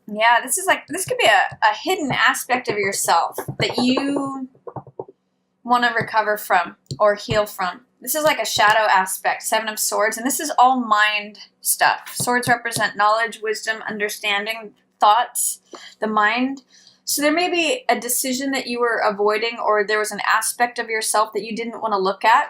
Yeah, this could be a hidden aspect of yourself that you want to recover from or heal from. This is like a shadow aspect, Seven of Swords, and this is all mind stuff. Swords represent knowledge, wisdom, understanding, thoughts, the mind. So there may be a decision that you were avoiding, or there was an aspect of yourself that you didn't want to look at,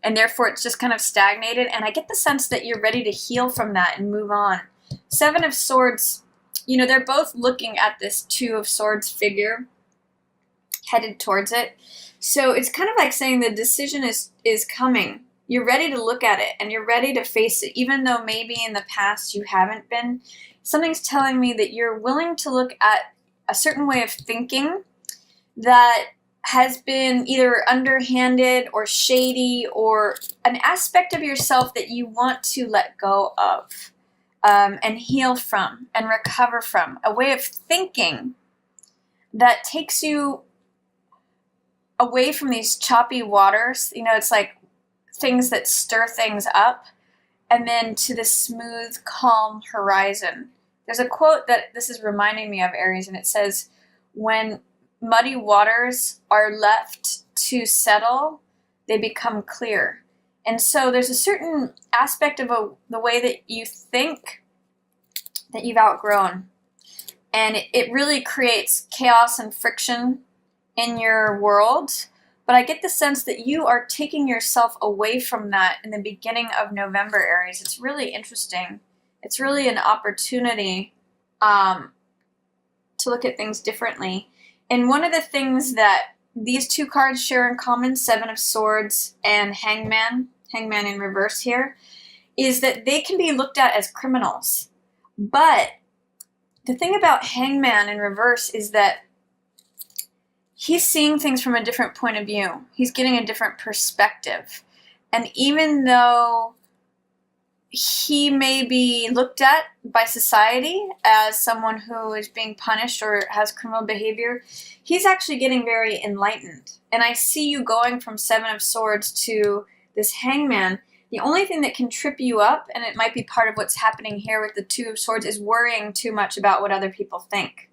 and therefore it's just kind of stagnated. And I get the sense that you're ready to heal from that and move on. Seven of Swords, they're both looking at this Two of Swords figure headed towards it. So it's kind of like saying the decision is coming. You're ready to look at it and you're ready to face it, even though maybe in the past you haven't been. Something's telling me that you're willing to look at a certain way of thinking that has been either underhanded or shady, or an aspect of yourself that you want to let go of, and heal from and recover from. A way of thinking that takes you away from these choppy waters. It's like things that stir things up, and then to the smooth, calm horizon. There's a quote that this is reminding me of, Aries, and it says, when muddy waters are left to settle, they become clear. And so there's a certain aspect of the way that you think that you've outgrown. And it really creates chaos and friction in your world. But I get the sense that you are taking yourself away from that in the beginning of November, Aries. It's really interesting. It's really an opportunity to look at things differently. And one of the things that these two cards share in common, Seven of Swords and Hangman in reverse here, is that they can be looked at as criminals. But the thing about Hangman in reverse is that he's seeing things from a different point of view. He's getting a different perspective. And even though he may be looked at by society as someone who is being punished or has criminal behavior, he's actually getting very enlightened. And I see you going from Seven of Swords to this Hangman. The only thing that can trip you up, and it might be part of what's happening here with the Two of Swords, is worrying too much about what other people think.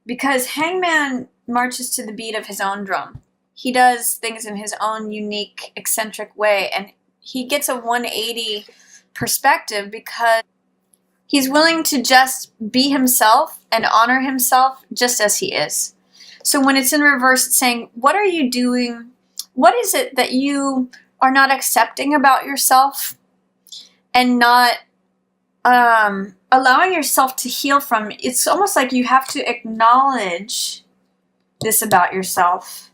Because Hangman marches to the beat of his own drum. He does things in his own unique, eccentric way, and he gets a 180 perspective because he's willing to just be himself and honor himself just as he is. So when it's in reverse, it's saying, what are you doing? What is it that you are not accepting about yourself and not allowing yourself to heal from? It's almost like you have to acknowledge this about yourself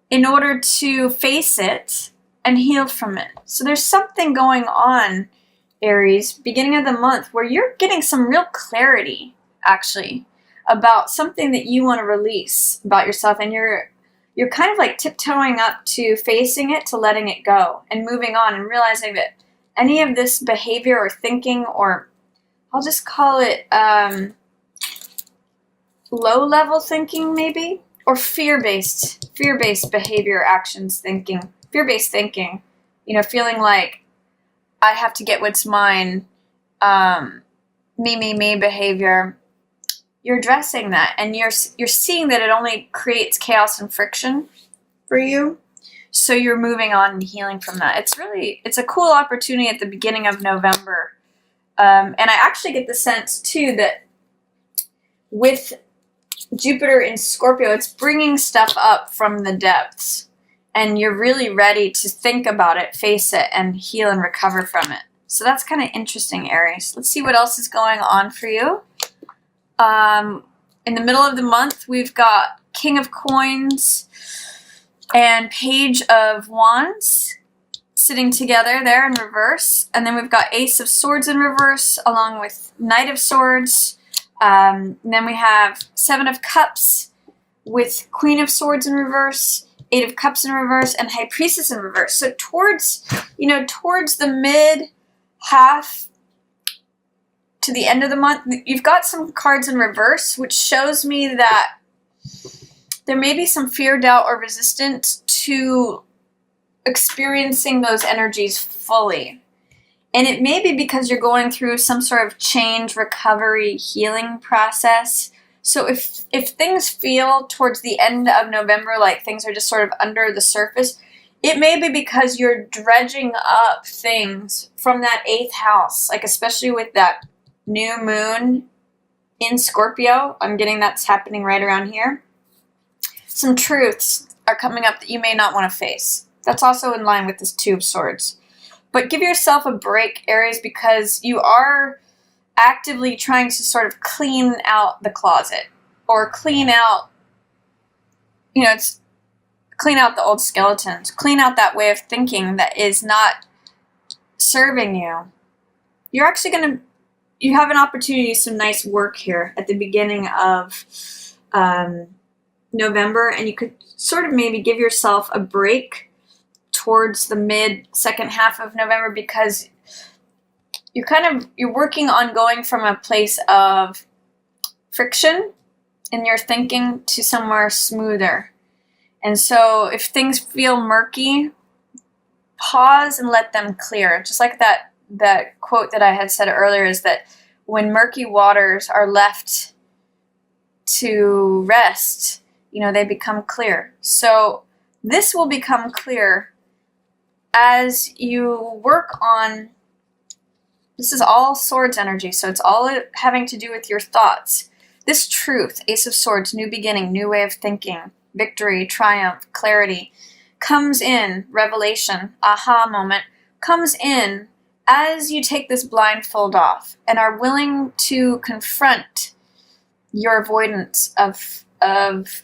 in order to face it and heal from it. So there's something going on, Aries, beginning of the month, where you're getting some real clarity, actually, about something that you want to release about yourself, and you're kind of like tiptoeing up to facing it, to letting it go and moving on, and realizing that any of this behavior or thinking, or I'll just call it low-level thinking maybe, or fear-based behavior, actions, thinking, fear-based thinking, feeling like I have to get what's mine, me behavior. You're addressing that, and you're seeing that it only creates chaos and friction for you. So you're moving on and healing from that. It's a cool opportunity at the beginning of November. And I actually get the sense, too, that with Jupiter in Scorpio, it's bringing stuff up from the depths. And you're really ready to think about it, face it, and heal and recover from it. So that's kind of interesting, Aries. Let's see what else is going on for you. In the middle of the month, we've got King of Coins and Page of Wands sitting together there in reverse. And then we've got Ace of Swords in reverse, along with Knight of Swords. And then we have Seven of Cups with Queen of Swords in reverse, Eight of Cups in reverse, and High Priestess in reverse. So towards the mid half to the end of the month, you've got some cards in reverse, which shows me that there may be some fear, doubt, or resistance to experiencing those energies fully. And it may be because you're going through some sort of change, recovery, healing process. So if things feel towards the end of November like things are just sort of under the surface, it may be because you're dredging up things from that 8th house, like especially with that new moon in Scorpio. I'm getting that's happening right around here. Some truths are coming up that you may not want to face. That's also in line with this 2 of Swords. But give yourself a break, Aries, because you are actively trying to sort of clean out the closet or clean out, it's clean out the old skeletons, clean out that way of thinking that is not serving you. You're actually you have an opportunity to do some nice work here at the beginning of November, and you could sort of maybe give yourself a break towards the second half of November, because you're working on going from a place of friction in your thinking to somewhere smoother. And so if things feel murky, pause and let them clear. Just like that quote that I had said earlier, is that when murky waters are left to rest, they become clear. So this will become clear as you work on, this is all Swords energy, so it's all having to do with your thoughts. This truth, Ace of Swords, new beginning, new way of thinking, victory, triumph, clarity, comes in, revelation, aha moment, comes in as you take this blindfold off and are willing to confront your avoidance of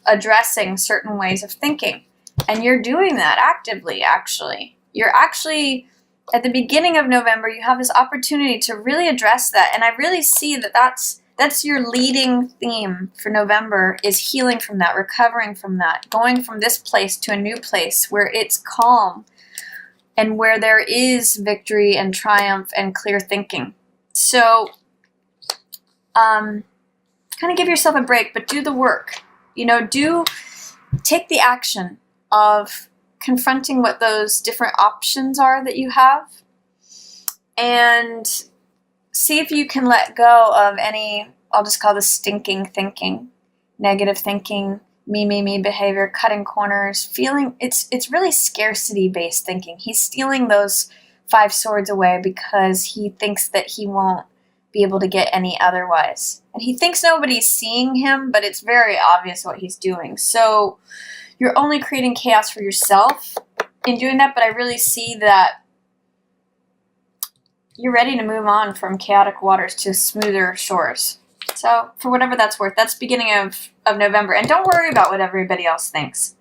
addressing certain ways of thinking. And you're doing that actively, actually. You're actually, at the beginning of November, you have this opportunity to really address that. And I really see that that's your leading theme for November, is healing from that, recovering from that, going from this place to a new place where it's calm and where there is victory and triumph and clear thinking. So kind of give yourself a break, but do the work. Take the action of confronting what those different options are that you have, and see if you can let go of any, I'll just call this stinking thinking, negative thinking, me behavior, cutting corners, feeling, it's really scarcity-based thinking. He's stealing those 5 swords away because he thinks that he won't be able to get any otherwise. And he thinks nobody's seeing him, but it's very obvious what he's doing. So you're only creating chaos for yourself in doing that, but I really see that you're ready to move on from chaotic waters to smoother shores. So for whatever that's worth, that's beginning of November. And don't worry about what everybody else thinks.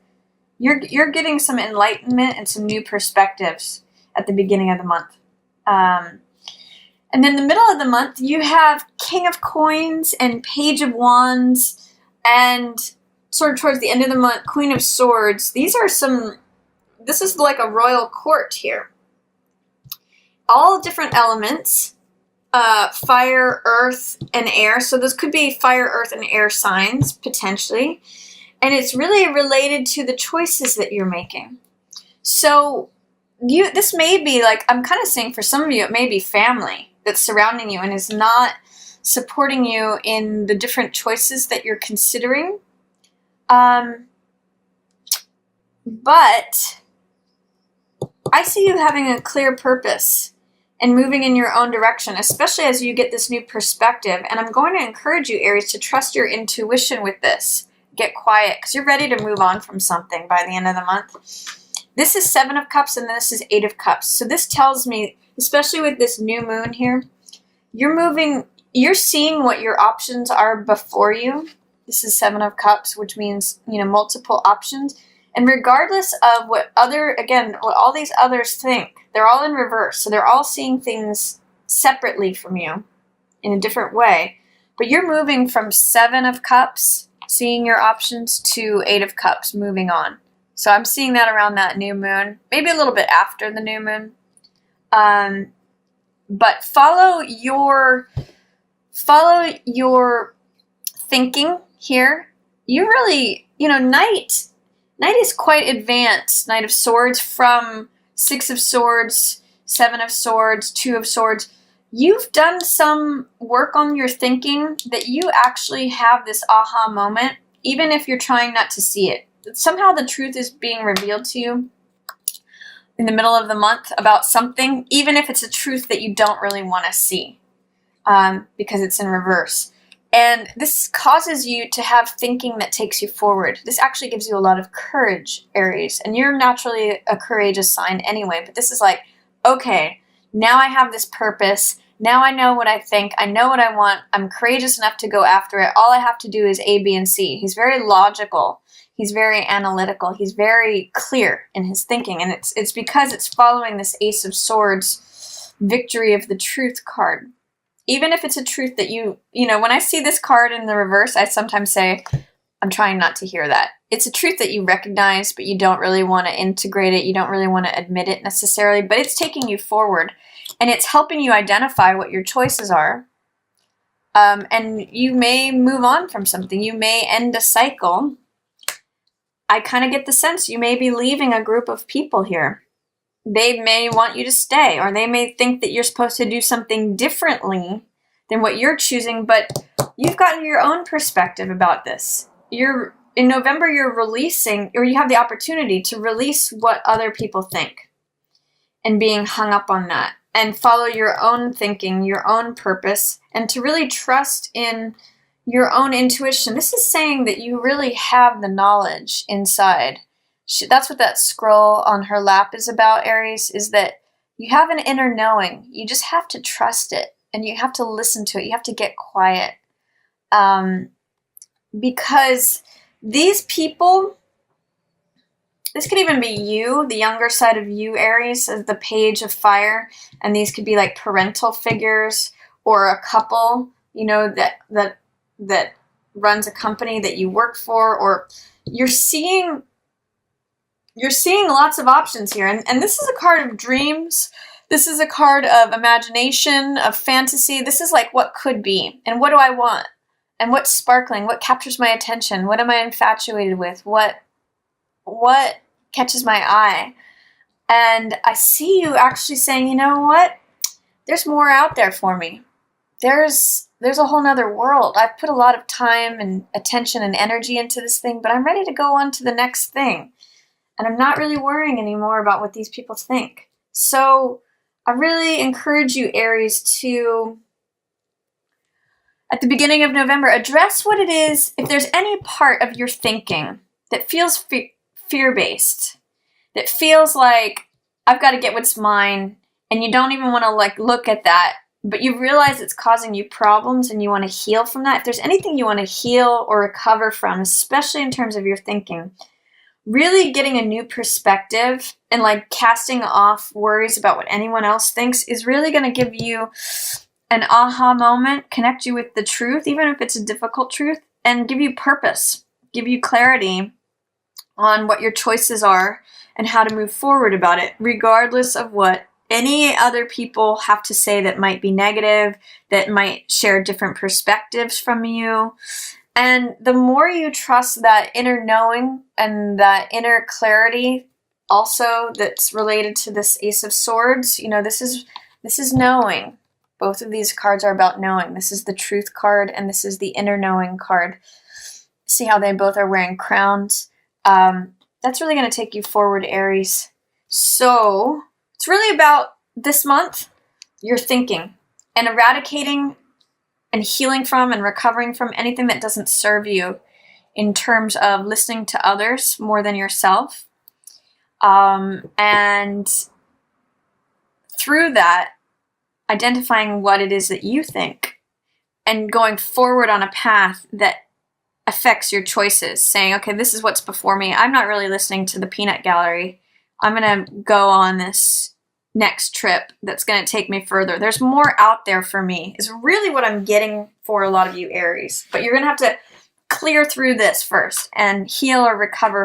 You're getting some enlightenment and some new perspectives at the beginning of the month. And then the middle of the month, you have King of Coins and Page of Wands, and sort of towards the end of the month, Queen of Swords. This is like a royal court here. All different elements, fire, earth, and air. So those could be fire, earth, and air signs, potentially. And it's really related to the choices that you're making. So this may be, like, I'm kind of saying for some of you, it may be family that's surrounding you and is not supporting you in the different choices that you're considering. But I see you having a clear purpose and moving in your own direction, especially as you get this new perspective. And I'm going to encourage you, Aries, to trust your intuition with this. Get quiet, because you're ready to move on from something by the end of the month. This is 7 of Cups, and this is 8 of Cups. So this tells me, especially with this new moon here, you're seeing what your options are before you. This is 7 of Cups, which means, multiple options. And regardless of what all these others think, they're all in reverse. So they're all seeing things separately from you in a different way. But you're moving from 7 of Cups, seeing your options, to 8 of Cups, moving on. So I'm seeing that around that new moon, maybe a little bit after the new moon. But follow your thinking here. You really, Knight is quite advanced. Knight of Swords from 6 of Swords, Seven of Swords, Two of Swords. You've done some work on your thinking that you actually have this aha moment, even if you're trying not to see it. Somehow the truth is being revealed to you in the middle of the month about something, even if it's a truth that you don't really want to see, because it's in reverse. And this causes you to have thinking that takes you forward. This actually gives you a lot of courage, Aries. And you're naturally a courageous sign anyway, but this is like, okay, now I have this purpose. Now I know what I think. I know what I want. I'm courageous enough to go after it. All I have to do is A, B, and C. He's very logical. He's very analytical. He's very clear in his thinking. And it's because it's following this Ace of Swords, Victory of the Truth card. Even if it's a truth that you know, when I see this card in the reverse, I sometimes say, I'm trying not to hear that. It's a truth that you recognize, but you don't really want to integrate it. You don't really want to admit it necessarily, but it's taking you forward. And it's helping you identify what your choices are. And you may move on from something. You may end a cycle. I kind of get the sense you may be leaving a group of people here. They may want you to stay, or they may think that you're supposed to do something differently than what you're choosing, but you've gotten your own perspective about this. In November, you're releasing, or you have the opportunity to release what other people think and being hung up on that, and follow your own thinking, your own purpose, and to really trust in your own intuition. This is saying that you really have the knowledge inside. That's what that scroll on her lap is about, Aries, is that you have an inner knowing. You just have to trust it, and you have to listen to it. You have to get quiet. Because these people, this could even be you, the younger side of you, Aries, as the Page of Fire, and these could be like parental figures or a couple, you know, that runs a company that you work for, or you're seeing lots of options here. And this is a card of dreams. This is a card of imagination, of fantasy. This is like what could be, and what do I want, and what's sparkling, what captures my attention, what am I infatuated with, what catches my eye. And I see you actually saying, you know what, there's more out there for me. There's a whole nother world. I've put a lot of time and attention and energy into this thing, but I'm ready to go on to the next thing. And I'm not really worrying anymore about what these people think. So I really encourage you, Aries, to, at the beginning of November, address what it is, if there's any part of your thinking that feels fear-based, that feels like, I've got to get what's mine, and you don't even want to like look at that, but you realize it's causing you problems and you want to heal from that. If there's anything you want to heal or recover from, especially in terms of your thinking, really getting a new perspective and like casting off worries about what anyone else thinks is really going to give you an aha moment, connect you with the truth, even if it's a difficult truth, and give you purpose, give you clarity on what your choices are and how to move forward about it, regardless of what any other people have to say that might be negative, that might share different perspectives from you. And the more you trust that inner knowing and that inner clarity also that's related to this Ace of Swords, you know, this is knowing. Both of these cards are about knowing. This is the Truth card and this is the Inner Knowing card. See how they both are wearing crowns? That's really going to take you forward, Aries. So it's really about this month, your thinking, and eradicating and healing from and recovering from anything that doesn't serve you in terms of listening to others more than yourself. And through that, identifying what it is that you think and going forward on a path that affects your choices, saying, okay, this is what's before me. I'm not really listening to the peanut gallery. I'm going to go on this next trip that's going to take me further. There's more out there for me, is really what I'm getting for a lot of you, Aries. But you're going to have to clear through this first and heal or recover